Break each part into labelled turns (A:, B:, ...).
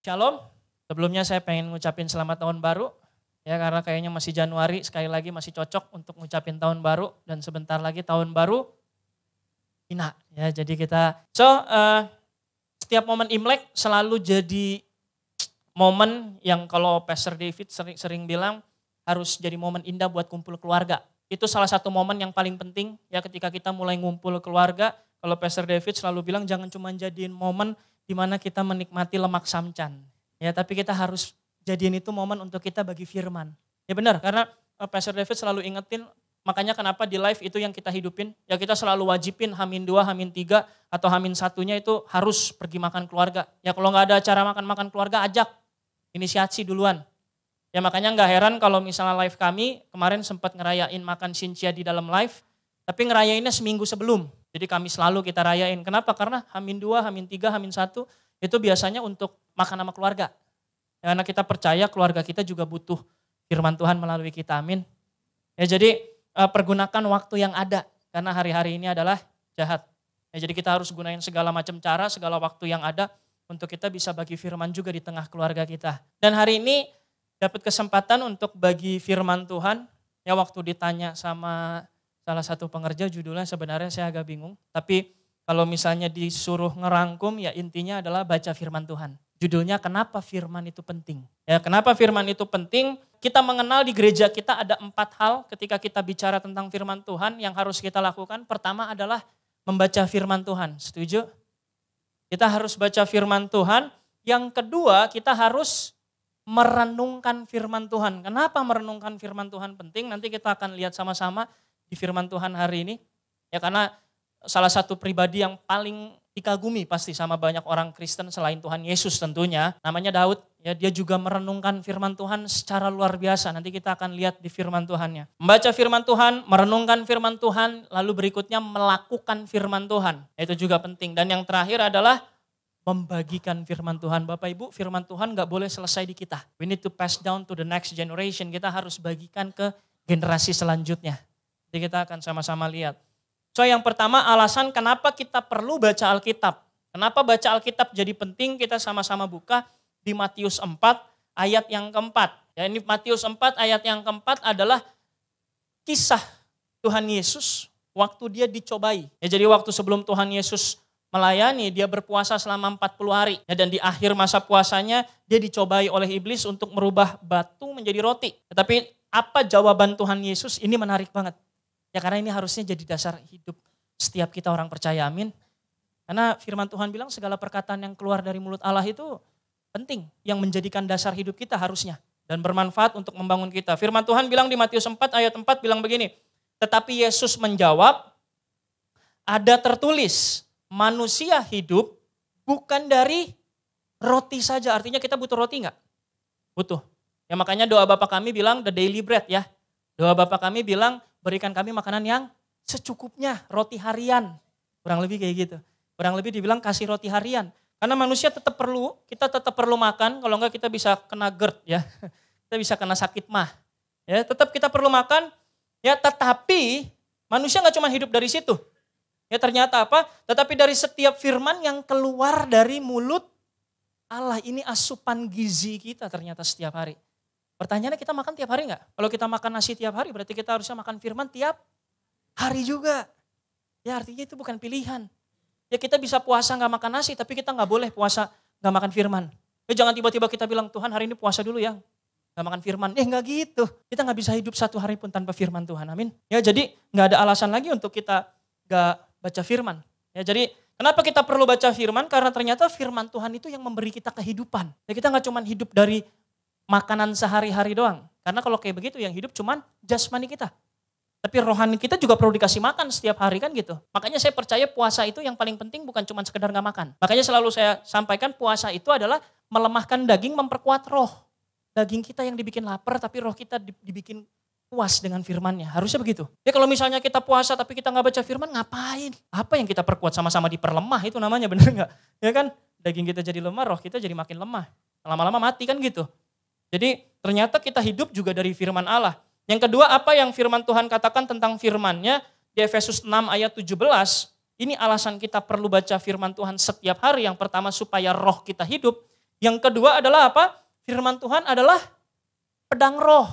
A: Shalom, sebelumnya saya pengen ngucapin selamat tahun baru. Ya karena kayaknya masih Januari, sekali lagi masih cocok untuk ngucapin tahun baru. Dan sebentar lagi tahun baru, Ina. Ya jadi kita, setiap momen Imlek selalu jadi momen yang kalau Pastor David sering bilang harus jadi momen indah buat kumpul keluarga. Itu salah satu momen yang paling penting ya ketika kita mulai ngumpul keluarga. Kalau Pastor David selalu bilang jangan cuma jadiin momen di mana kita menikmati lemak samcan. Ya, tapi kita harus jadiin itu momen untuk kita bagi firman. Ya benar, karena Pastor David selalu ingetin, makanya kenapa di live itu yang kita hidupin, ya kita selalu wajibin H-2, H-3, atau H-1-nya itu harus pergi makan keluarga. Ya kalau nggak ada acara makan-makan keluarga, ajak, inisiasi duluan. Ya makanya nggak heran kalau misalnya live kami, kemarin sempat ngerayain makan Cynthia di dalam live, tapi ngerayainnya seminggu sebelum. Jadi kami selalu kita rayain. Kenapa? Karena H-2, H-3, H-1 itu biasanya untuk makan sama keluarga. Karena kita percaya keluarga kita juga butuh firman Tuhan melalui kita. Amin. Ya jadi pergunakan waktu yang ada. Karena hari-hari ini adalah jahat. Ya, jadi kita harus gunain segala macam cara, segala waktu yang ada untuk kita bisa bagi firman juga di tengah keluarga kita. Dan hari ini dapat kesempatan untuk bagi firman Tuhan. Ya waktu ditanya sama salah satu pengerja, judulnya sebenarnya saya agak bingung. Tapi kalau misalnya disuruh ngerangkum ya intinya adalah baca firman Tuhan. Judulnya kenapa firman itu penting. Ya kenapa firman itu penting? Kita mengenal di gereja kita ada 4 hal ketika kita bicara tentang firman Tuhan yang harus kita lakukan. Pertama adalah membaca firman Tuhan. Setuju? Kita harus baca firman Tuhan. Yang kedua kita harus merenungkan firman Tuhan. Kenapa merenungkan firman Tuhan penting? Nanti kita akan lihat sama-sama di firman Tuhan hari ini. Ya karena salah satu pribadi yang paling dikagumi pasti sama banyak orang Kristen selain Tuhan Yesus tentunya, namanya Daud. Ya dia juga merenungkan firman Tuhan secara luar biasa. Nanti kita akan lihat di firman Tuhannya. Membaca firman Tuhan, merenungkan firman Tuhan, lalu berikutnya melakukan firman Tuhan. Itu juga penting. Dan yang terakhir adalah membagikan firman Tuhan. Bapak Ibu, firman Tuhan gak boleh selesai di kita. We need to pass down to the next generation. Kita harus bagikan ke generasi selanjutnya. Jadi kita akan sama-sama lihat. So yang pertama alasan kenapa kita perlu baca Alkitab. Kenapa baca Alkitab jadi penting, kita sama-sama buka di Matius 4 ayat yang keempat. Ya, ini Matius 4 ayat yang keempat adalah kisah Tuhan Yesus waktu dia dicobai. Ya, jadi waktu sebelum Tuhan Yesus melayani, dia berpuasa selama 40 hari. Ya, dan di akhir masa puasanya dia dicobai oleh iblis untuk merubah batu menjadi roti. Tetapi apa jawaban Tuhan Yesus? Ini menarik banget. Ya karena ini harusnya jadi dasar hidup setiap kita orang percaya, amin. Karena firman Tuhan bilang segala perkataan yang keluar dari mulut Allah itu penting. Yang menjadikan dasar hidup kita harusnya. Dan bermanfaat untuk membangun kita. Firman Tuhan bilang di Matius 4 ayat 4 bilang begini. Tetapi Yesus menjawab, ada tertulis manusia hidup bukan dari roti saja. Artinya kita butuh roti enggak? Butuh. Ya makanya doa Bapa kami bilang the daily bread ya. Doa Bapa kami bilang berikan kami makanan yang secukupnya, roti harian. Kurang lebih kayak gitu. Kurang lebih dibilang kasih roti harian. Karena manusia tetap perlu, kita tetap perlu makan, kalau enggak kita bisa kena GERD ya. Kita bisa kena sakit mah. Ya, tetap kita perlu makan, ya tetapi manusia enggak cuma hidup dari situ. Ya ternyata apa? Tetapi dari setiap firman yang keluar dari mulut Allah, ini asupan gizi kita ternyata setiap hari. Pertanyaannya kita makan tiap hari enggak? Kalau kita makan nasi tiap hari berarti kita harusnya makan firman tiap hari juga. Ya artinya itu bukan pilihan. Ya kita bisa puasa enggak makan nasi tapi kita enggak boleh puasa enggak makan firman. Ya jangan tiba-tiba kita bilang Tuhan hari ini puasa dulu ya. Enggak makan firman. Enggak gitu. Kita enggak bisa hidup satu hari pun tanpa firman Tuhan. Amin. Ya jadi enggak ada alasan lagi untuk kita enggak baca firman. Ya jadi kenapa kita perlu baca firman? Karena ternyata firman Tuhan itu yang memberi kita kehidupan. Ya kita enggak cuma hidup dari makanan sehari-hari doang. Karena kalau kayak begitu yang hidup cuman jasmani kita. Tapi rohani kita juga perlu dikasih makan setiap hari kan gitu. Makanya saya percaya puasa itu yang paling penting bukan cuma sekedar gak makan. Makanya selalu saya sampaikan puasa itu adalah melemahkan daging, memperkuat roh. Daging kita yang dibikin lapar tapi roh kita dibikin puas dengan firmannya. Harusnya begitu. Ya kalau misalnya kita puasa tapi kita gak baca firman ngapain? Apa yang kita perkuat sama-sama diperlemah itu namanya bener gak? Ya kan daging kita jadi lemah, roh kita jadi makin lemah. Lama-lama mati kan gitu. Jadi ternyata kita hidup juga dari firman Allah. Yang kedua apa yang firman Tuhan katakan tentang firman-Nya di Efesus 6 ayat 17. Ini alasan kita perlu baca firman Tuhan setiap hari. Yang pertama supaya roh kita hidup. Yang kedua adalah apa? Firman Tuhan adalah pedang roh.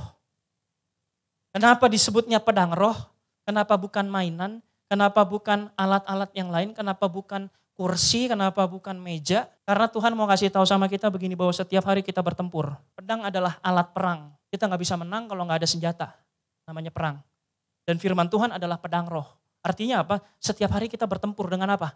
A: Kenapa disebutnya pedang roh? Kenapa bukan mainan? Kenapa bukan alat-alat yang lain? Kenapa bukan kursi? Kenapa bukan meja? Karena Tuhan mau kasih tahu sama kita begini, bahwa setiap hari kita bertempur. Pedang adalah alat perang. Kita nggak bisa menang kalau nggak ada senjata. Namanya perang. Dan firman Tuhan adalah pedang roh. Artinya apa? Setiap hari kita bertempur dengan apa?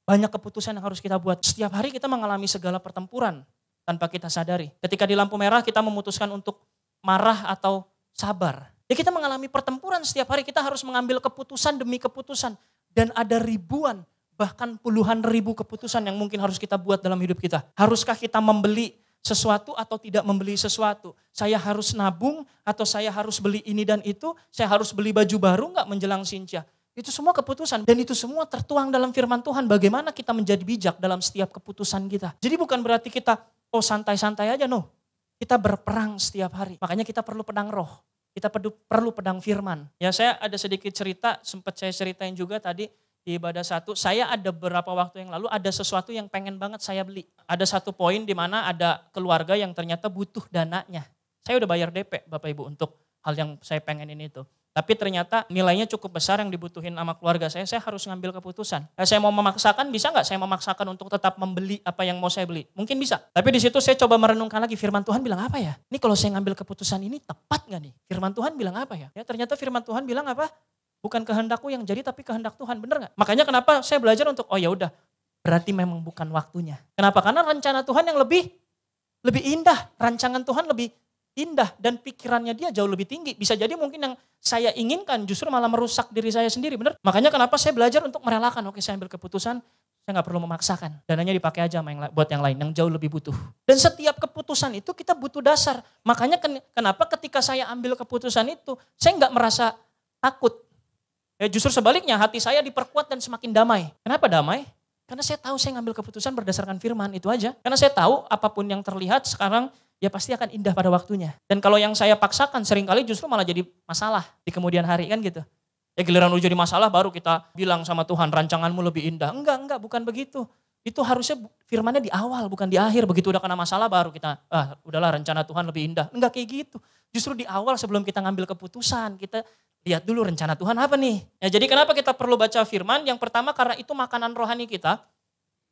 A: Banyak keputusan yang harus kita buat. Setiap hari kita mengalami segala pertempuran tanpa kita sadari. Ketika di lampu merah kita memutuskan untuk marah atau sabar. Ya kita mengalami pertempuran setiap hari, kita harus mengambil keputusan demi keputusan. Dan ada ribuan, bahkan puluhan ribu keputusan yang mungkin harus kita buat dalam hidup kita. Haruskah kita membeli sesuatu atau tidak membeli sesuatu? Saya harus nabung atau saya harus beli ini dan itu? Saya harus beli baju baru nggak menjelang Sinja? Itu semua keputusan dan itu semua tertuang dalam firman Tuhan. Bagaimana kita menjadi bijak dalam setiap keputusan kita. Jadi bukan berarti kita santai-santai aja, no. Kita berperang setiap hari. Makanya kita perlu pedang roh. Kita perlu pedang firman. Ya, saya ada sedikit cerita, sempat saya ceritain juga tadi di ibadah satu. Saya ada beberapa waktu yang lalu ada sesuatu yang pengen banget saya beli. Ada satu poin di mana ada keluarga yang ternyata butuh dananya. Saya udah bayar DP Bapak Ibu untuk hal yang saya pengenin itu. Tapi ternyata nilainya cukup besar yang dibutuhin sama keluarga saya harus ngambil keputusan. Saya mau memaksakan, bisa nggak saya memaksakan untuk tetap membeli apa yang mau saya beli? Mungkin bisa. Tapi di situ saya coba merenungkan lagi, firman Tuhan bilang apa ya? Ini kalau saya ngambil keputusan ini tepat nggak nih? Firman Tuhan bilang apa ya? Ya ternyata firman Tuhan bilang apa? Bukan kehendakku yang jadi tapi kehendak Tuhan, bener nggak? Makanya kenapa saya belajar untuk, oh ya udah, berarti memang bukan waktunya. Kenapa? Karena rencana Tuhan yang lebih indah, rancangan Tuhan lebih indah dan pikirannya dia jauh lebih tinggi. Bisa jadi mungkin yang saya inginkan justru malah merusak diri saya sendiri, benar? Makanya kenapa saya belajar untuk merelakan, oke saya ambil keputusan, saya nggak perlu memaksakan. Dananya dipakai aja buat yang lain, yang jauh lebih butuh. Dan setiap keputusan itu kita butuh dasar. Makanya kenapa ketika saya ambil keputusan itu, saya nggak merasa takut. Ya justru sebaliknya, hati saya diperkuat dan semakin damai. Kenapa damai? Karena saya tahu saya ngambil keputusan berdasarkan firman, itu aja. Karena saya tahu apapun yang terlihat sekarang, ya pasti akan indah pada waktunya. Dan kalau yang saya paksakan seringkali justru malah jadi masalah di kemudian hari, kan gitu. Ya giliran udah jadi masalah baru kita bilang sama Tuhan, rancanganmu lebih indah. Enggak, bukan begitu. Itu harusnya firmannya di awal, bukan di akhir. Begitu udah kena masalah baru kita, udahlah rencana Tuhan lebih indah. Enggak kayak gitu. Justru di awal sebelum kita ngambil keputusan, kita lihat dulu rencana Tuhan apa nih. Ya jadi kenapa kita perlu baca firman? Yang pertama karena itu makanan rohani kita.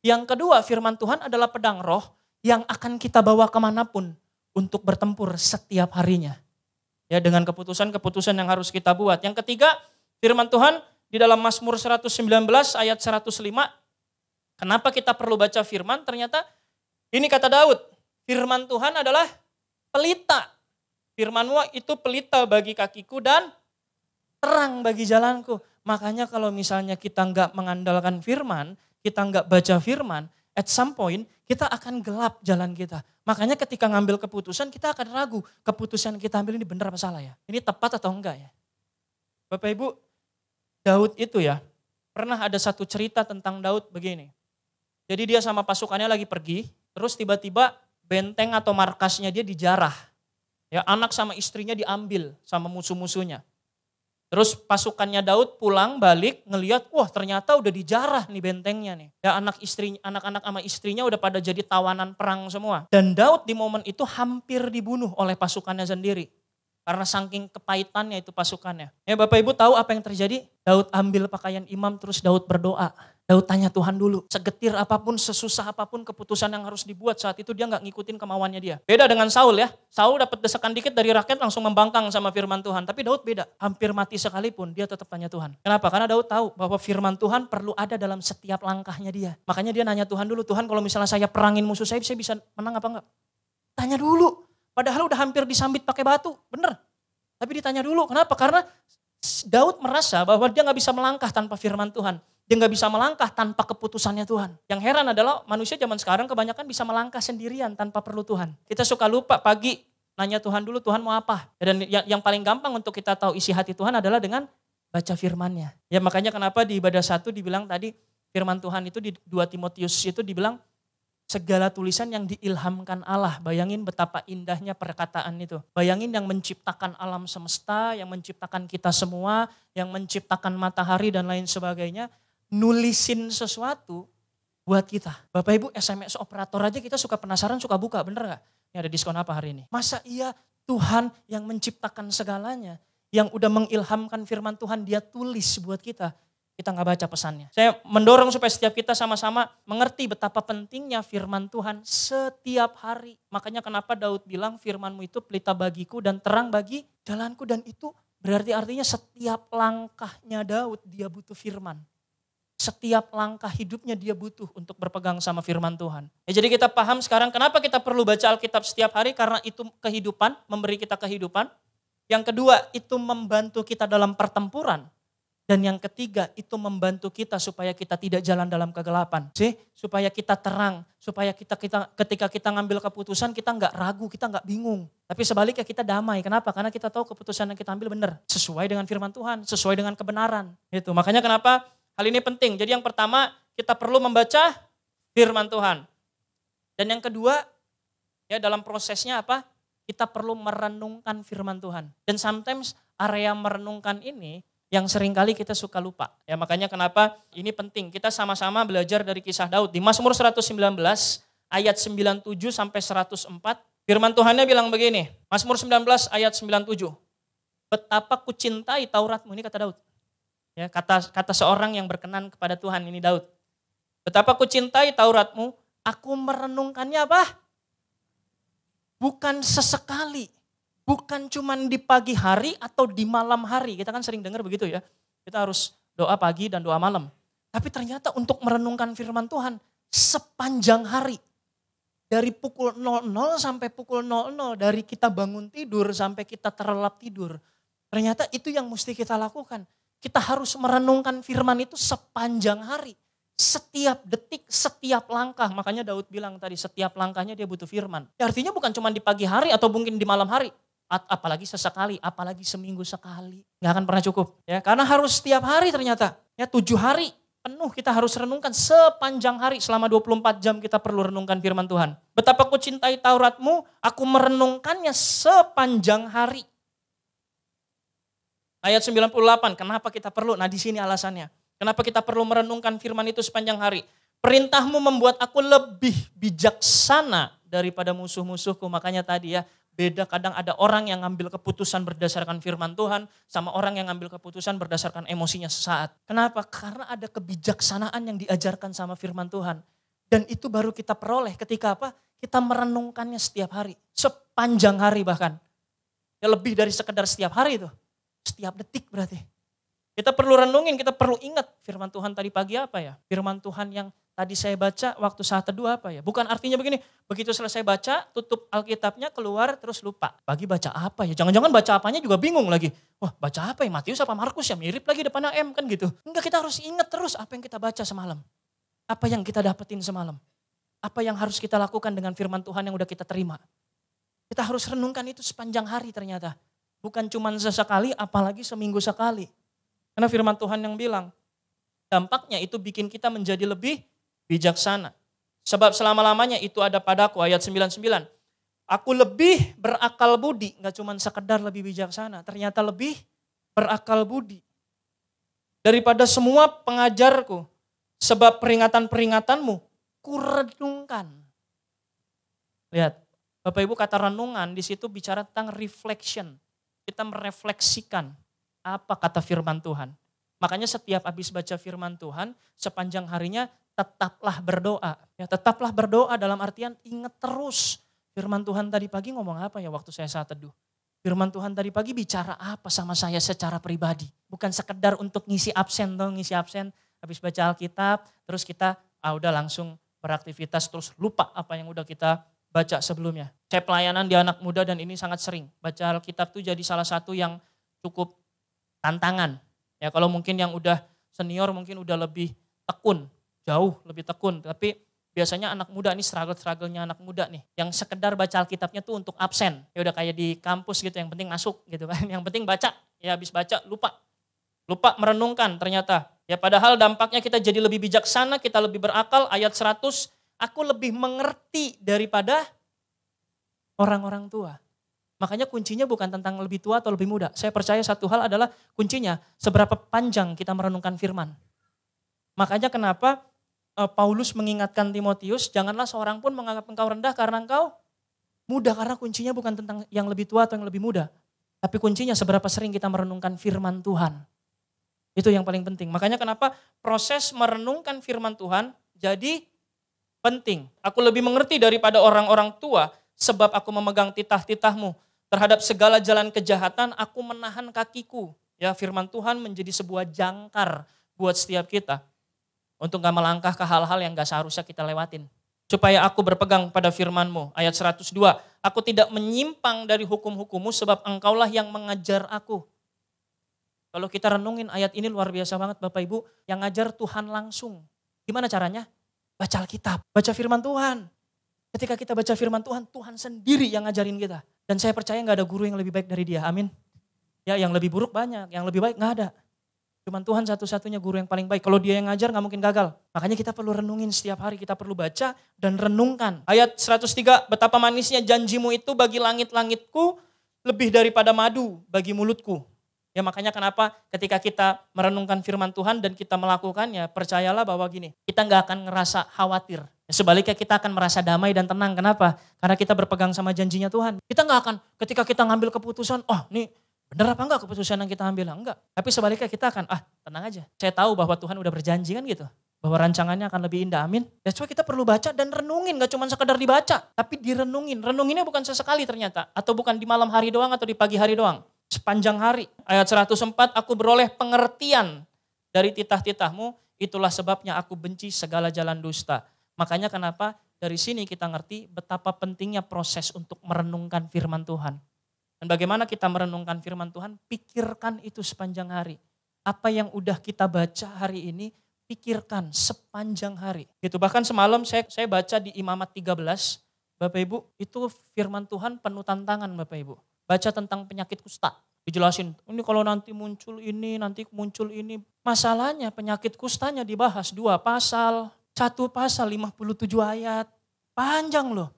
A: Yang kedua, firman Tuhan adalah pedang roh yang akan kita bawa kemanapun untuk bertempur setiap harinya. Ya dengan keputusan-keputusan yang harus kita buat. Yang ketiga, firman Tuhan di dalam Mazmur 119 ayat 105. Kenapa kita perlu baca firman? Ternyata ini kata Daud, firman Tuhan adalah pelita. Firman-Mu itu pelita bagi kakiku dan terang bagi jalanku. Makanya kalau misalnya kita nggak mengandalkan firman, kita nggak baca firman, at some point kita akan gelap jalan kita. Makanya ketika ngambil keputusan kita akan ragu, keputusan kita ambil ini benar apa salah ya? Ini tepat atau enggak ya? Bapak Ibu, Daud itu ya, pernah ada satu cerita tentang Daud begini. Jadi dia sama pasukannya lagi pergi, terus tiba-tiba benteng atau markasnya dia dijarah. Ya, anak sama istrinya diambil sama musuh-musuhnya. Terus pasukannya Daud pulang balik ngelihat, wah ternyata udah dijarah nih bentengnya nih. Ya anak-anak sama istrinya udah pada jadi tawanan perang semua. Dan Daud di momen itu hampir dibunuh oleh pasukannya sendiri. Karena saking kepahitannya itu pasukannya. Ya Bapak Ibu tahu apa yang terjadi? Daud ambil pakaian imam terus Daud berdoa. Daud tanya Tuhan dulu, segetir apapun, sesusah apapun keputusan yang harus dibuat saat itu dia gak ngikutin kemauannya dia. Beda dengan Saul ya, Saul dapat desakan dikit dari rakyat langsung membangkang sama firman Tuhan. Tapi Daud beda, hampir mati sekalipun dia tetap tanya Tuhan. Kenapa? Karena Daud tahu bahwa firman Tuhan perlu ada dalam setiap langkahnya dia. Makanya dia nanya Tuhan dulu, Tuhan kalau misalnya saya perangin musuh saya bisa menang apa enggak? Tanya dulu, padahal udah hampir disambit pakai batu, bener. Tapi ditanya dulu, kenapa? Karena Daud merasa bahwa dia gak bisa melangkah tanpa firman Tuhan. Dia gak bisa melangkah tanpa keputusannya Tuhan. Yang heran adalah manusia zaman sekarang kebanyakan bisa melangkah sendirian tanpa perlu Tuhan. Kita suka lupa pagi nanya Tuhan dulu, Tuhan mau apa? Dan yang paling gampang untuk kita tahu isi hati Tuhan adalah dengan baca firman-Nya. Ya makanya kenapa di ibadah 1 dibilang tadi firman Tuhan itu di 2 Timotius itu dibilang segala tulisan yang diilhamkan Allah. Bayangin betapa indahnya perkataan itu. Bayangin yang menciptakan alam semesta, yang menciptakan kita semua, yang menciptakan matahari dan lain sebagainya. Nulisin sesuatu buat kita. Bapak Ibu SMS operator aja kita suka penasaran, suka buka, bener gak? Ini ada diskon apa hari ini? Masa iya Tuhan yang menciptakan segalanya, yang udah mengilhamkan firman Tuhan dia tulis buat kita gak baca pesannya. Saya mendorong supaya setiap kita sama-sama mengerti betapa pentingnya firman Tuhan setiap hari. Makanya kenapa Daud bilang firman-Mu itu pelita bagiku dan terang bagi jalanku. Dan itu berarti artinya setiap langkahnya Daud dia butuh firman. Setiap langkah hidupnya dia butuh untuk berpegang sama firman Tuhan. Ya, jadi kita paham sekarang kenapa kita perlu baca Alkitab setiap hari, karena itu kehidupan, memberi kita kehidupan. Yang kedua, itu membantu kita dalam pertempuran. Dan yang ketiga, itu membantu kita supaya kita tidak jalan dalam kegelapan. Supaya kita terang, supaya kita ketika kita ngambil keputusan, kita nggak ragu, kita nggak bingung. Tapi sebaliknya kita damai. Kenapa? Karena kita tahu keputusan yang kita ambil benar. Sesuai dengan firman Tuhan, sesuai dengan kebenaran. Itu. Makanya kenapa hal ini penting. Jadi yang pertama, kita perlu membaca firman Tuhan. Dan yang kedua, ya dalam prosesnya apa? Kita perlu merenungkan firman Tuhan. Dan sometimes area merenungkan ini yang seringkali kita suka lupa. Ya makanya kenapa ini penting. Kita sama-sama belajar dari kisah Daud. Di Mazmur 119 ayat 97 sampai 104. Firman Tuhannya bilang begini. Mazmur 19 ayat 97. Betapa kucintai Tauratmu, ini kata Daud. Ya, kata seorang yang berkenan kepada Tuhan, ini Daud. Betapa kucintai Tauratmu, aku merenungkannya apa? Bukan sesekali. Bukan cuma di pagi hari atau di malam hari. Kita kan sering dengar begitu ya. Kita harus doa pagi dan doa malam. Tapi ternyata untuk merenungkan firman Tuhan sepanjang hari. Dari pukul 00 sampai pukul 00. Dari kita bangun tidur sampai kita terlelap tidur. Ternyata itu yang mesti kita lakukan. Kita harus merenungkan firman itu sepanjang hari. Setiap detik, setiap langkah. Makanya Daud bilang tadi setiap langkahnya dia butuh firman. Ya, artinya bukan cuma di pagi hari atau mungkin di malam hari. Apalagi sesekali, apalagi seminggu sekali. Gak akan pernah cukup. Ya, karena harus setiap hari ternyata. Ya 7 hari penuh kita harus renungkan sepanjang hari. Selama 24 jam kita perlu renungkan firman Tuhan. Betapa ku cintai Tauratmu, aku merenungkannya sepanjang hari. Ayat 98, kenapa kita perlu? Nah di sini alasannya. Kenapa kita perlu merenungkan firman itu sepanjang hari? Perintahmu membuat aku lebih bijaksana daripada musuh-musuhku. Makanya tadi ya, beda kadang ada orang yang ngambil keputusan berdasarkan firman Tuhan sama orang yang ngambil keputusan berdasarkan emosinya sesaat. Kenapa? Karena ada kebijaksanaan yang diajarkan sama firman Tuhan. Dan itu baru kita peroleh ketika apa? Kita merenungkannya setiap hari. Sepanjang hari bahkan. Ya lebih dari sekedar setiap hari itu. Setiap detik berarti. Kita perlu renungin, kita perlu ingat firman Tuhan tadi pagi apa ya? Firman Tuhan yang tadi saya baca waktu saat teduh apa ya? Bukan artinya begini, begitu selesai baca, tutup Alkitabnya, keluar terus lupa. Pagi baca apa ya? Jangan-jangan baca apanya juga bingung lagi. Wah baca apa ya? Matius apa Markus ya? Mirip lagi depannya M kan gitu. Enggak, kita harus ingat terus apa yang kita baca semalam. Apa yang kita dapetin semalam. Apa yang harus kita lakukan dengan firman Tuhan yang udah kita terima. Kita harus renungkan itu sepanjang hari ternyata. Bukan cuma sesekali, apalagi seminggu sekali. Karena firman Tuhan yang bilang, dampaknya itu bikin kita menjadi lebih bijaksana. Sebab selama-lamanya itu ada padaku, ayat 99. Aku lebih berakal budi, gak cuma sekedar lebih bijaksana, ternyata lebih berakal budi. Daripada semua pengajarku, sebab peringatan-peringatanmu, kurenungkan. Lihat, Bapak Ibu kata renungan di situ bicara tentang reflection. Kita merefleksikan apa kata firman Tuhan. Makanya setiap habis baca firman Tuhan, sepanjang harinya tetaplah berdoa. Ya, tetaplah berdoa dalam artian ingat terus. Firman Tuhan tadi pagi ngomong apa ya waktu saya saat teduh. Firman Tuhan tadi pagi bicara apa sama saya secara pribadi. Bukan sekedar untuk ngisi absen dong, ngisi absen. Habis baca Alkitab, terus kita udah langsung beraktivitas, terus lupa apa yang udah kita baca sebelumnya. Saya pelayanan di anak muda dan ini sangat sering. Baca Alkitab itu jadi salah satu yang cukup tantangan. Ya kalau mungkin yang udah senior mungkin udah lebih tekun, jauh lebih tekun. Tapi biasanya anak muda ini struggle-nya anak muda nih. Yang sekedar baca Alkitabnya tuh untuk absen. Ya udah kayak di kampus gitu, yang penting masuk gitu kan. Yang penting baca, ya habis baca lupa. Lupa merenungkan ternyata. Ya padahal dampaknya kita jadi lebih bijaksana, kita lebih berakal. Ayat 100, aku lebih mengerti daripada orang-orang tua. Makanya kuncinya bukan tentang lebih tua atau lebih muda. Saya percaya satu hal adalah kuncinya seberapa panjang kita merenungkan firman. Makanya kenapa Paulus mengingatkan Timotius, janganlah seorang pun menganggap engkau rendah karena engkau muda. Karena kuncinya bukan tentang yang lebih tua atau yang lebih muda. Tapi kuncinya seberapa sering kita merenungkan firman Tuhan. Itu yang paling penting. Makanya kenapa proses merenungkan firman Tuhan jadi penting. Aku lebih mengerti daripada orang-orang tua sebab aku memegang titah-titahmu. Terhadap segala jalan kejahatan aku menahan kakiku. Ya, firman Tuhan menjadi sebuah jangkar buat setiap kita. Untuk gak melangkah ke hal-hal yang gak seharusnya kita lewatin. Supaya aku berpegang pada firman-Mu. Ayat 102. Aku tidak menyimpang dari hukum-hukum-Mu sebab engkaulah yang mengajar aku. Kalau kita renungin ayat ini luar biasa banget Bapak Ibu. Yang ngajar Tuhan langsung. Gimana caranya? Baca Alkitab, baca firman Tuhan. Ketika kita baca firman Tuhan, Tuhan sendiri yang ngajarin kita. Dan saya percaya gak ada guru yang lebih baik dari dia, amin. Ya, yang lebih buruk banyak, yang lebih baik gak ada. Cuman Tuhan satu-satunya guru yang paling baik. Kalau dia yang ngajar gak mungkin gagal. Makanya kita perlu renungin setiap hari, kita perlu baca dan renungkan. Ayat 103, betapa manisnya janjimu itu bagi langit-langitku, lebih daripada madu bagi mulutku. Ya makanya kenapa ketika kita merenungkan firman Tuhan dan kita melakukannya, percayalah bahwa gini, kita gak akan ngerasa khawatir. Sebaliknya kita akan merasa damai dan tenang. Kenapa? Karena kita berpegang sama janjinya Tuhan. Kita gak akan ketika kita ngambil keputusan, oh nih benar apa enggak keputusan yang kita ambil? Enggak. Tapi sebaliknya kita akan, tenang aja. Saya tahu bahwa Tuhan udah berjanji kan gitu. Bahwa rancangannya akan lebih indah, amin. That's why kita perlu baca dan renungin. Gak cuma sekedar dibaca, tapi direnungin. Renunginnya bukan sesekali ternyata. Atau bukan di malam hari doang atau di pagi hari doang. Sepanjang hari. Ayat 104, aku beroleh pengertian dari titah-titahmu. Itulah sebabnya aku benci segala jalan dusta. Makanya kenapa dari sini kita ngerti betapa pentingnya proses untuk merenungkan firman Tuhan. Dan bagaimana kita merenungkan firman Tuhan, pikirkan itu sepanjang hari. Apa yang udah kita baca hari ini, pikirkan sepanjang hari. Gitu. Bahkan semalam saya baca di Imamat 13, Bapak Ibu, itu firman Tuhan penuh tantangan Bapak Ibu. Baca tentang penyakit kusta. Dijelasin, ini kalau nanti muncul ini, nanti muncul ini. Masalahnya penyakit kustanya dibahas 2 pasal. 1 pasal 57 ayat. Panjang loh.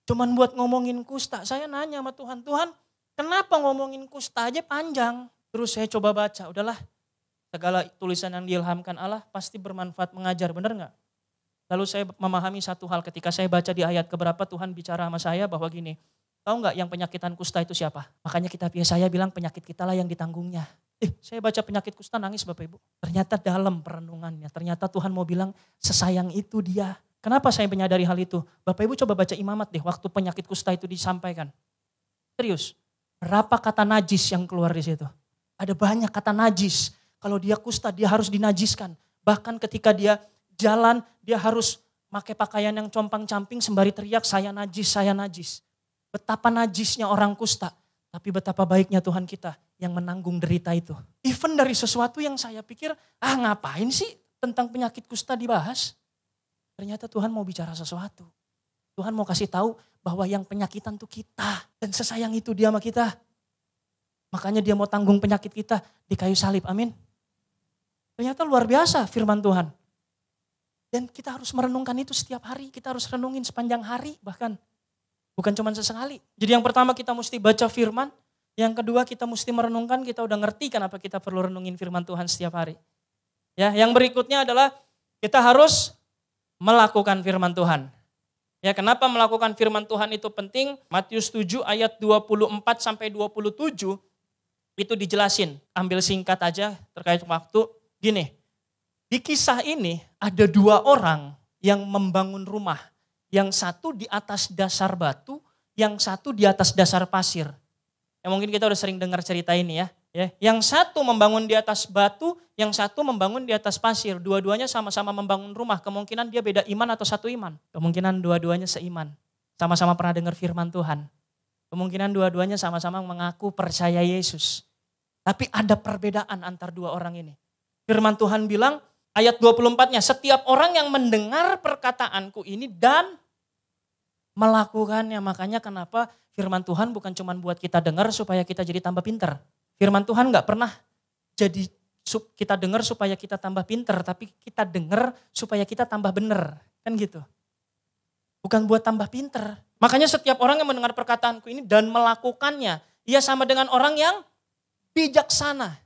A: Cuman buat ngomongin kusta. Saya nanya sama Tuhan, Tuhan kenapa ngomongin kusta aja panjang? Terus saya coba baca, udahlah. Segala tulisan yang diilhamkan Allah pasti bermanfaat mengajar, benar gak? Lalu saya memahami satu hal ketika saya baca di ayat keberapa Tuhan bicara sama saya bahwa gini. Tahu gak yang penyakitan kusta itu siapa? Makanya saya bilang penyakit kita lah yang ditanggungnya. Saya baca penyakit kusta nangis Bapak Ibu. Ternyata dalam perenungannya, ternyata Tuhan mau bilang sesayang itu dia. Kenapa saya menyadari hal itu? Bapak Ibu coba baca Imamat deh waktu penyakit kusta itu disampaikan. Serius, berapa kata najis yang keluar di situ? Ada banyak kata najis. Kalau dia kusta dia harus dinajiskan. Bahkan ketika dia jalan dia harus pakai pakaian yang compang-camping sembari teriak saya najis, saya najis. Betapa najisnya orang kusta. Tapi betapa baiknya Tuhan kita yang menanggung derita itu. Even dari sesuatu yang saya pikir, ngapain sih tentang penyakit kusta dibahas? Ternyata Tuhan mau bicara sesuatu. Tuhan mau kasih tahu bahwa yang penyakitan itu kita. Dan sesayang itu dia sama kita. Makanya dia mau tanggung penyakit kita di kayu salib, amin. Ternyata luar biasa firman Tuhan. Dan kita harus merenungkan itu setiap hari. Kita harus renungin sepanjang hari bahkan. Bukan cuma sesekali. Jadi yang pertama kita mesti baca firman. Yang kedua kita mesti merenungkan, kita udah ngerti kenapa kita perlu renungin firman Tuhan setiap hari. Ya, yang berikutnya adalah kita harus melakukan firman Tuhan. Ya, kenapa melakukan firman Tuhan itu penting? Matius 7 ayat 24 sampai 27 itu dijelasin. Ambil singkat aja terkait waktu. Gini, di kisah ini ada 2 orang yang membangun rumah. Yang satu di atas dasar batu, yang satu di atas dasar pasir. Ya mungkin kita udah sering dengar cerita ini ya. Yang satu membangun di atas batu, yang satu membangun di atas pasir. Dua-duanya sama-sama membangun rumah. Kemungkinan dia beda iman atau satu iman. Kemungkinan dua-duanya seiman. Sama-sama pernah dengar firman Tuhan. Kemungkinan dua-duanya sama-sama mengaku percaya Yesus. Tapi ada perbedaan antar 2 orang ini. Firman Tuhan bilang, ayat 24-nya, setiap orang yang mendengar perkataanku ini dan melakukannya. Makanya kenapa firman Tuhan bukan cuma buat kita dengar supaya kita jadi tambah pinter. Firman Tuhan gak pernah jadi kita dengar supaya kita tambah pinter, tapi kita dengar supaya kita tambah bener. Kan gitu. Bukan buat tambah pinter. Makanya setiap orang yang mendengar perkataanku ini dan melakukannya, ia sama dengan orang yang bijaksana.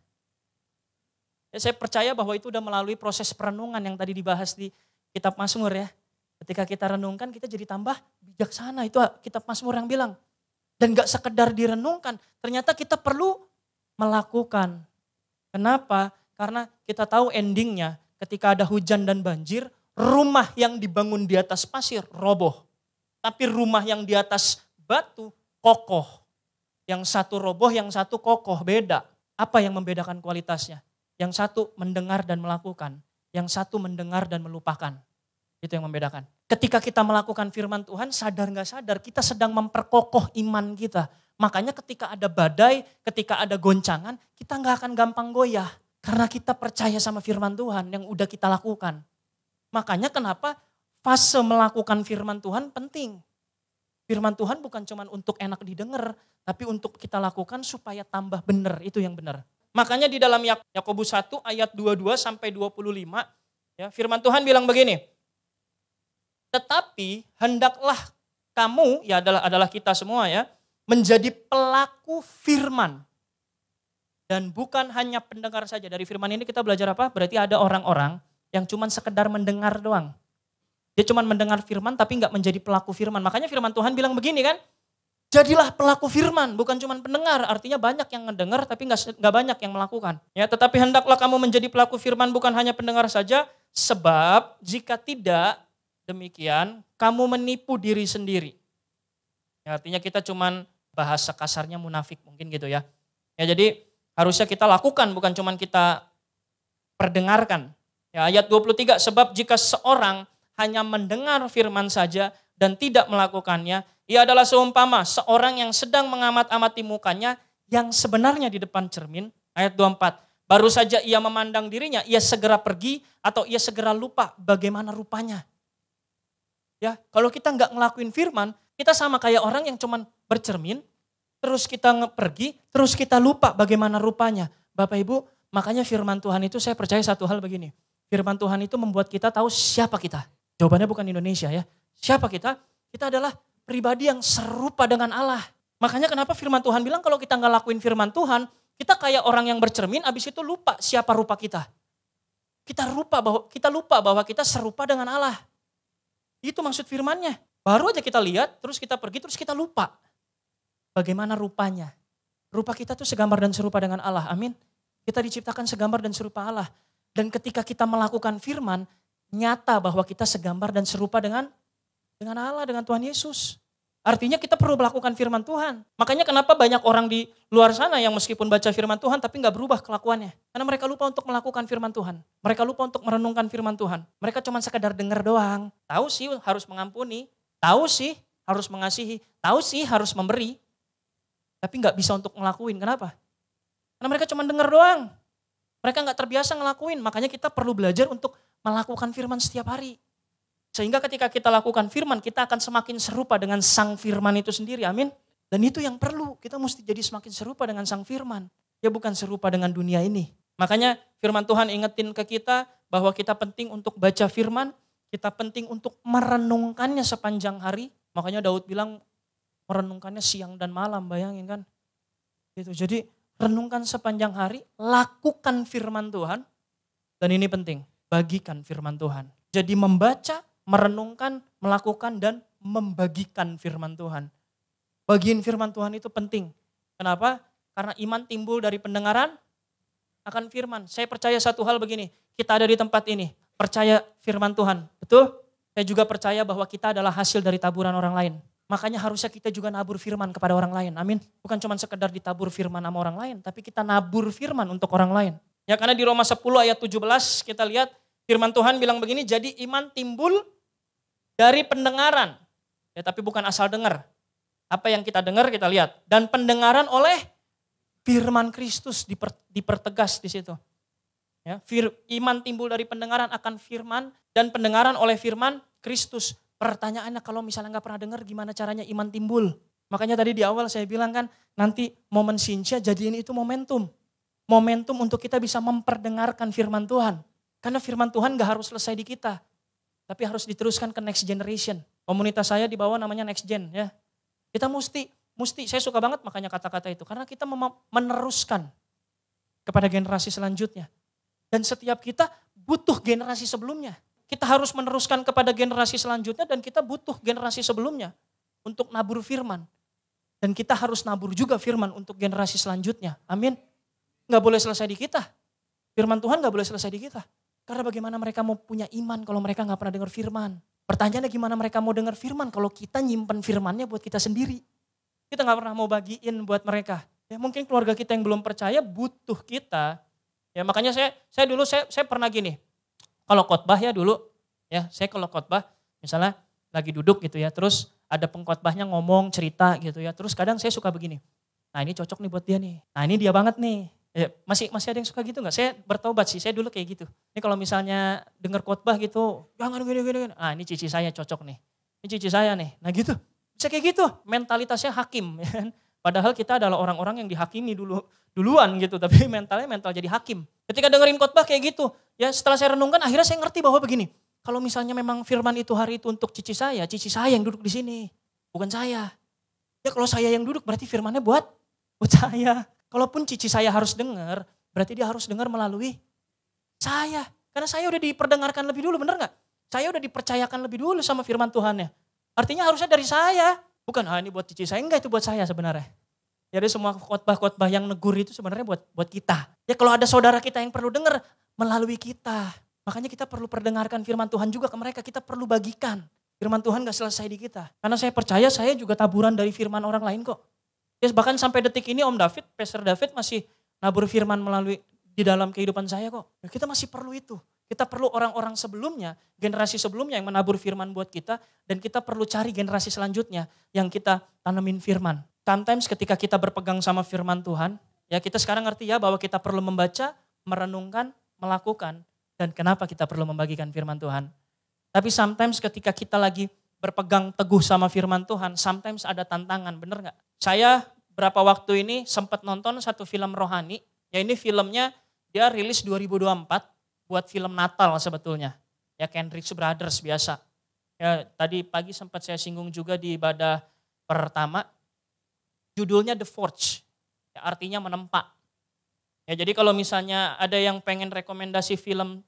A: Ya, saya percaya bahwa itu udah melalui proses perenungan yang tadi dibahas di kitab Mazmur ya. Ketika kita renungkan kita jadi tambah bijaksana. Itu kitab Mazmur yang bilang. Dan gak sekedar direnungkan, ternyata kita perlu melakukan. Kenapa? Karena kita tahu endingnya ketika ada hujan dan banjir, rumah yang dibangun di atas pasir roboh. Tapi rumah yang di atas batu kokoh. Yang satu roboh, yang satu kokoh, beda. Apa yang membedakan kualitasnya? Yang satu mendengar dan melakukan, yang satu mendengar dan melupakan. Itu yang membedakan. Ketika kita melakukan firman Tuhan, sadar gak sadar kita sedang memperkokoh iman kita. Makanya ketika ada badai, ketika ada goncangan, kita gak akan gampang goyah. Karena kita percaya sama firman Tuhan yang udah kita lakukan. Makanya kenapa fase melakukan firman Tuhan penting. Firman Tuhan bukan cuma untuk enak didengar, tapi untuk kita lakukan supaya tambah benar, itu yang benar. Makanya di dalam Yakobus 1 ayat 22 sampai 25, ya, firman Tuhan bilang begini. Tetapi hendaklah kamu, ya adalah kita semua ya, menjadi pelaku firman. Dan bukan hanya pendengar saja. Dari firman ini kita belajar apa? Berarti ada orang-orang yang cuma sekedar mendengar doang. Dia cuma mendengar firman tapi nggak menjadi pelaku firman. Makanya firman Tuhan bilang begini kan, jadilah pelaku firman, bukan cuma pendengar. Artinya banyak yang mendengar tapi nggak banyak yang melakukan. Ya, tetapi hendaklah kamu menjadi pelaku firman, bukan hanya pendengar saja. Sebab jika tidak demikian, kamu menipu diri sendiri. Ya, artinya kita cuma bahasa kasarnya munafik mungkin gitu ya. Ya, jadi harusnya kita lakukan, bukan cuma kita perdengarkan. Ya, ayat 23, sebab jika seorang hanya mendengar firman saja dan tidak melakukannya, ia adalah seumpama seorang yang sedang mengamat-amati mukanya yang sebenarnya di depan cermin. Ayat 24, baru saja ia memandang dirinya, ia segera pergi atau ia segera lupa bagaimana rupanya. Ya, kalau kita nggak ngelakuin firman, kita sama kayak orang yang cuman bercermin, terus kita pergi, terus kita lupa bagaimana rupanya. Bapak Ibu, makanya firman Tuhan itu saya percaya satu hal begini. Firman Tuhan itu membuat kita tahu siapa kita. Jawabannya bukan Indonesia ya. Siapa kita? Kita adalah pribadi yang serupa dengan Allah. Makanya kenapa firman Tuhan bilang kalau kita nggak lakuin firman Tuhan, kita kayak orang yang bercermin, abis itu lupa siapa rupa kita. Kita lupa bahwa kita serupa dengan Allah. Itu maksud firmannya. Baru aja kita lihat, terus kita pergi, terus kita lupa. Bagaimana rupanya? Rupa kita tuh segambar dan serupa dengan Allah. Amin. Kita diciptakan segambar dan serupa Allah. Dan ketika kita melakukan firman, nyata bahwa kita segambar dan serupa dengan Allah, dengan Tuhan Yesus. Artinya kita perlu melakukan firman Tuhan. Makanya kenapa banyak orang di luar sana yang meskipun baca firman Tuhan tapi gak berubah kelakuannya. Karena mereka lupa untuk melakukan firman Tuhan. Mereka lupa untuk merenungkan firman Tuhan. Mereka cuma sekedar dengar doang. Tahu sih harus mengampuni, tahu sih harus mengasihi, tahu sih harus memberi. Tapi gak bisa untuk ngelakuin. Kenapa? Karena mereka cuma dengar doang. Mereka gak terbiasa ngelakuin. Makanya kita perlu belajar untuk melakukan firman setiap hari. Sehingga ketika kita lakukan firman, kita akan semakin serupa dengan sang firman itu sendiri, amin. Dan itu yang perlu, kita mesti jadi semakin serupa dengan sang firman. Ya bukan serupa dengan dunia ini. Makanya firman Tuhan ingetin ke kita bahwa kita penting untuk baca firman, kita penting untuk merenungkannya sepanjang hari. Makanya Daud bilang merenungkannya siang dan malam, bayangin kan. Gitu. Jadi renungkan sepanjang hari, lakukan firman Tuhan. Dan ini penting, bagikan firman Tuhan. Jadi membaca, merenungkan, melakukan, dan membagikan firman Tuhan. Bagiin firman Tuhan itu penting. Kenapa? Karena iman timbul dari pendengaran akan firman. Saya percaya satu hal begini, kita ada di tempat ini, percaya firman Tuhan. Betul? Saya juga percaya bahwa kita adalah hasil dari taburan orang lain. Makanya harusnya kita juga nabur firman kepada orang lain. Amin. Bukan cuma sekedar ditabur firman sama orang lain, tapi kita nabur firman untuk orang lain. Ya, karena di Roma 10 ayat 17 kita lihat firman Tuhan bilang begini, jadi iman timbul dari pendengaran. Ya, tapi bukan asal dengar. Apa yang kita dengar kita lihat. Dan pendengaran oleh firman Kristus dipertegas di situ. Ya, iman timbul dari pendengaran akan firman dan pendengaran oleh firman Kristus. Pertanyaannya kalau misalnya nggak pernah dengar gimana caranya iman timbul. Makanya tadi di awal saya bilang kan nanti momen Sinja jadiin itu momentum. Momentum untuk kita bisa memperdengarkan firman Tuhan. Karena firman Tuhan gak harus selesai di kita. Tapi harus diteruskan ke next generation. Komunitas saya di bawah namanya next gen ya. Kita mesti, saya suka banget makanya kata-kata itu. Karena kita meneruskan kepada generasi selanjutnya. Dan setiap kita butuh generasi sebelumnya. kita harus meneruskan kepada generasi selanjutnya dan kita butuh generasi sebelumnya untuk nabur firman. Dan kita harus nabur juga firman untuk generasi selanjutnya. Amin. Gak boleh selesai di kita. Firman Tuhan gak boleh selesai di kita. Karena bagaimana mereka mau punya iman kalau mereka gak pernah dengar firman. Pertanyaannya gimana mereka mau dengar firman kalau kita nyimpen firmannya buat kita sendiri. Kita gak pernah mau bagiin buat mereka. Ya mungkin keluarga kita yang belum percaya butuh kita. Ya makanya saya dulu pernah gini. Kalau khotbah ya dulu, ya saya kalau khotbah misalnya lagi duduk gitu ya. Terus ada pengkhotbahnya ngomong cerita gitu ya. Terus kadang saya suka begini. Nah ini cocok nih buat dia nih. Nah ini dia banget nih. Ya, masih ada yang suka gitu nggak? Saya bertobat sih, saya dulu kayak gitu. Ini kalau misalnya dengar khotbah gitu, jangan gini. Ah ini cici saya cocok nih. Ini cici saya nih. Nah gitu, bisa kayak gitu. Mentalitasnya hakim. Ya kan? Padahal kita adalah orang-orang yang dihakimi duluan gitu. Tapi mentalnya mental jadi hakim. Ketika dengerin khotbah kayak gitu, ya setelah saya renungkan akhirnya saya ngerti bahwa begini. Kalau misalnya memang firman itu hari itu untuk cici saya yang duduk di sini. Bukan saya. Ya kalau saya yang duduk berarti firmannya buat saya. Kalaupun cici saya harus dengar, berarti dia harus dengar melalui saya. Karena saya udah diperdengarkan lebih dulu, bener gak? Saya udah dipercayakan lebih dulu sama firman Tuhannya. Artinya harusnya dari saya. Bukan, ini buat cici saya, enggak itu buat saya sebenarnya. Jadi semua khotbah-khotbah yang negur itu sebenarnya buat kita. Ya kalau ada saudara kita yang perlu dengar, melalui kita. Makanya kita perlu perdengarkan firman Tuhan juga ke mereka, kita perlu bagikan. Firman Tuhan gak selesai di kita. Karena saya percaya saya juga taburan dari firman orang lain kok. Ya, bahkan sampai detik ini Om David, Pastor David masih nabur firman melalui di dalam kehidupan saya kok. Ya, kita masih perlu itu. Kita perlu orang-orang sebelumnya, generasi sebelumnya yang menabur firman buat kita. Dan kita perlu cari generasi selanjutnya yang kita tanemin firman. Sometimes ketika kita berpegang sama firman Tuhan, ya kita sekarang ngerti ya bahwa kita perlu membaca, merenungkan, melakukan. Dan kenapa kita perlu membagikan firman Tuhan. Tapi sometimes ketika kita lagi berpegang teguh sama firman Tuhan, sometimes ada tantangan, bener gak? Saya berapa waktu ini sempat nonton satu film rohani, ya ini filmnya dia rilis 2024 buat film Natal sebetulnya. Ya Kendrick Brothers biasa. Ya tadi pagi sempat saya singgung juga di ibadah pertama, judulnya The Forge, ya, artinya menempa. Ya jadi kalau misalnya ada yang pengen rekomendasi film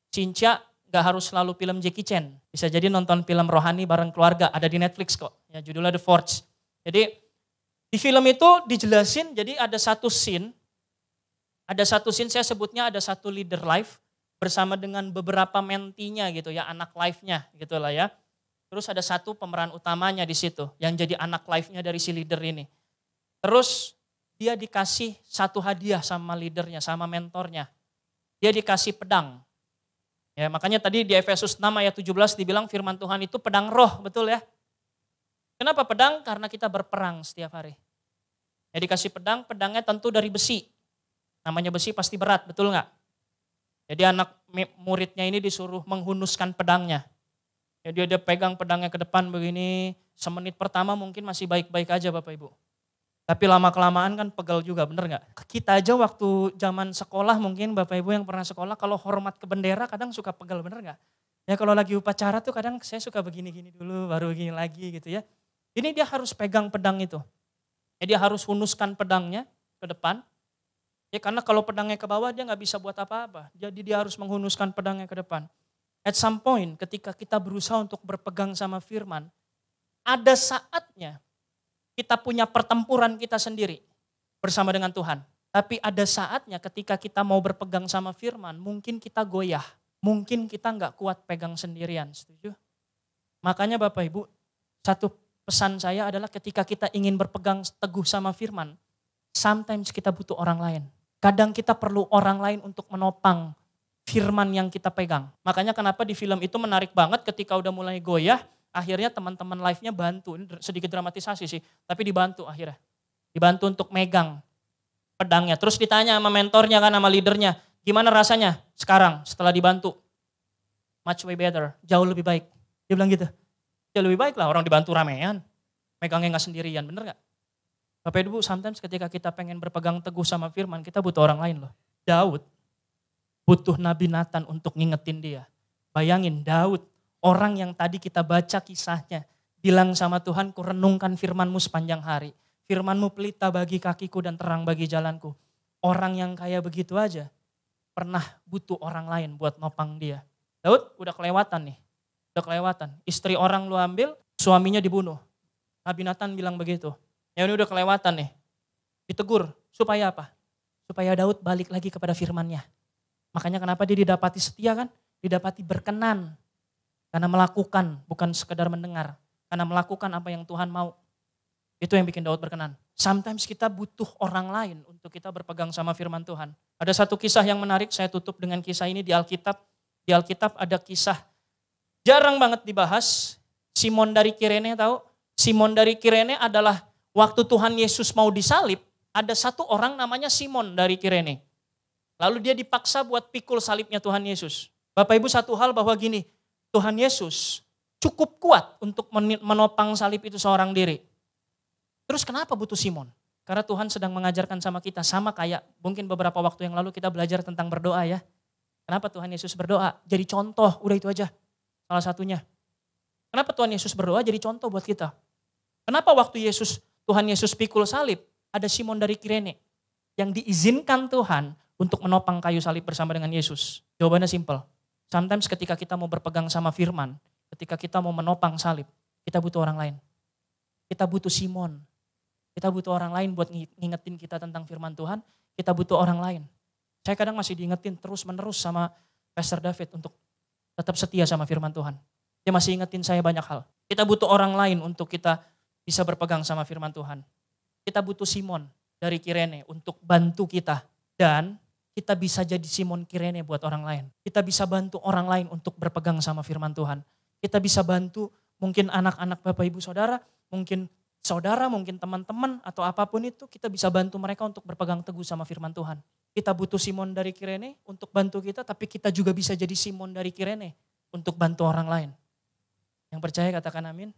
A: Cinca, gak harus selalu film Jackie Chan. Bisa jadi nonton film rohani bareng keluarga, ada di Netflix kok. Ya judulnya The Forge. Jadi di film itu dijelasin, jadi ada satu scene saya sebutnya ada satu leader life bersama dengan beberapa mentinya gitu ya, anak life-nya gitu lah ya. Terus ada satu pemeran utamanya di situ yang jadi anak life-nya dari si leader ini. Terus dia dikasih satu hadiah sama leadernya, sama mentornya. Dia dikasih pedang. Ya, makanya tadi di Efesus 6 ayat 17 dibilang firman Tuhan itu pedang roh, betul ya? Kenapa pedang? Karena kita berperang setiap hari. Ya dikasih pedang, pedangnya tentu dari besi. Namanya besi pasti berat, betul nggak? Jadi anak muridnya ini disuruh menghunuskan pedangnya. Ya dia pegang pedangnya ke depan begini, semenit pertama mungkin masih baik-baik aja Bapak Ibu. Tapi lama-kelamaan kan pegel juga, bener gak? Kita aja waktu zaman sekolah mungkin Bapak Ibu yang pernah sekolah, kalau hormat ke bendera kadang suka pegel, bener gak? Ya kalau lagi upacara tuh kadang saya suka begini-gini dulu, baru begini lagi gitu ya. Ini dia harus pegang pedang itu. Ya dia harus hunuskan pedangnya ke depan. Ya karena kalau pedangnya ke bawah dia gak bisa buat apa-apa. Jadi dia harus menghunuskan pedangnya ke depan. At some point ketika kita berusaha untuk berpegang sama firman, ada saatnya kita punya pertempuran kita sendiri bersama dengan Tuhan. Tapi ada saatnya ketika kita mau berpegang sama firman, mungkin kita goyah. Mungkin kita nggak kuat pegang sendirian, setuju? Makanya Bapak Ibu, satu pesan saya adalah ketika kita ingin berpegang teguh sama firman, sometimes kita butuh orang lain. Kadang kita perlu orang lain untuk menopang firman yang kita pegang. Makanya kenapa di film itu menarik banget ketika udah mulai goyah, akhirnya teman-teman live-nya bantu, ini sedikit dramatisasi sih, tapi dibantu akhirnya. Dibantu untuk megang pedangnya. Terus ditanya sama mentornya kan, sama leadernya, gimana rasanya sekarang setelah dibantu? Much way better, jauh lebih baik. Dia bilang gitu, jauh lebih baik lah orang dibantu ramean, megangnya gak sendirian, bener gak? Bapak Ibu, sometimes ketika kita pengen berpegang teguh sama firman, kita butuh orang lain loh. Daud butuh Nabi Nathan untuk ngingetin dia. Bayangin Daud, orang yang tadi kita baca kisahnya, bilang sama Tuhan, ku renungkan firman-Mu sepanjang hari. Firman-Mu pelita bagi kakiku dan terang bagi jalanku. Orang yang kayak begitu aja, pernah butuh orang lain buat nopang dia. Daud udah kelewatan nih. Udah kelewatan. Istri orang lu ambil, suaminya dibunuh. Nabi Nathan bilang begitu. Ya ini udah kelewatan nih. Ditegur. Supaya apa? Supaya Daud balik lagi kepada firman-Nya. Makanya kenapa dia didapati setia kan? Didapati berkenan. Karena melakukan, bukan sekedar mendengar. Karena melakukan apa yang Tuhan mau. Itu yang bikin Daud berkenan. Sometimes kita butuh orang lain untuk kita berpegang sama firman Tuhan. Ada satu kisah yang menarik, saya tutup dengan kisah ini di Alkitab. Di Alkitab ada kisah jarang banget dibahas. Simon dari Kirene tahu? Simon dari Kirene adalah waktu Tuhan Yesus mau disalib, ada satu orang namanya Simon dari Kirene. Lalu dia dipaksa buat pikul salibnya Tuhan Yesus. Bapak Ibu satu hal bahwa gini, Tuhan Yesus cukup kuat untuk menopang salib itu seorang diri. Terus kenapa butuh Simon? Karena Tuhan sedang mengajarkan sama kita, sama kayak mungkin beberapa waktu yang lalu kita belajar tentang berdoa ya. Kenapa Tuhan Yesus berdoa? Jadi contoh, udah itu aja. Salah satunya. Kenapa Tuhan Yesus berdoa? Jadi contoh buat kita. Kenapa waktu Tuhan Yesus pikul salib, ada Simon dari Kirene yang diizinkan Tuhan untuk menopang kayu salib bersama dengan Yesus? Jawabannya simple. Sometimes ketika kita mau berpegang sama firman, ketika kita mau menopang salib, kita butuh orang lain. Kita butuh Simon. Kita butuh orang lain buat ngingetin kita tentang firman Tuhan. Kita butuh orang lain. Saya kadang masih diingetin terus menerus sama Pastor David untuk tetap setia sama firman Tuhan. Dia masih ingetin saya banyak hal. Kita butuh orang lain untuk kita bisa berpegang sama firman Tuhan. Kita butuh Simon dari Kirene untuk bantu kita. Dan kita bisa jadi Simon Kirene buat orang lain. Kita bisa bantu orang lain untuk berpegang sama firman Tuhan. Kita bisa bantu mungkin anak-anak Bapak Ibu Saudara, mungkin teman-teman atau apapun itu, kita bisa bantu mereka untuk berpegang teguh sama firman Tuhan. Kita butuh Simon dari Kirene untuk bantu kita, tapi kita juga bisa jadi Simon dari Kirene untuk bantu orang lain. Yang percaya katakan amin.